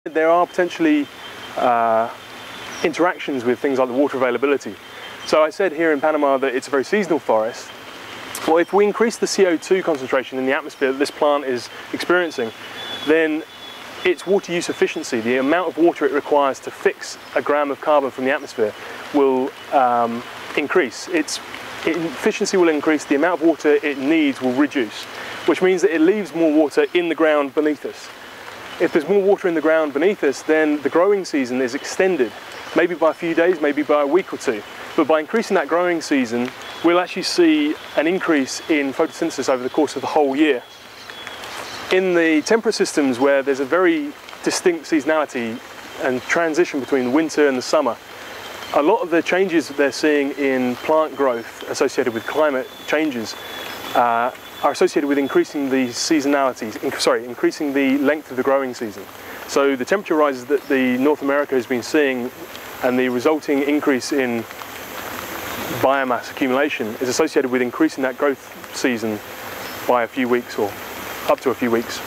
There are potentially interactions with things like the water availability. So I said here in Panama that it's a very seasonal forest. Well, if we increase the CO2 concentration in the atmosphere that this plant is experiencing, then its water use efficiency, the amount of water it requires to fix a gram of carbon from the atmosphere, will increase. Its efficiency will increase, the amount of water it needs will reduce, which means that it leaves more water in the ground beneath us. If there's more water in the ground beneath us, then the growing season is extended, maybe by a few days, maybe by a week or two. But by increasing that growing season, we'll actually see an increase in photosynthesis over the course of the whole year. In the temperate systems where there's a very distinct seasonality and transition between the winter and the summer, a lot of the changes that they're seeing in plant growth associated with climate changes are associated with increasing the increasing the length of the growing season. So the temperature rises that North America has been seeing and the resulting increase in biomass accumulation is associated with increasing that growth season by a few weeks or up to a few weeks.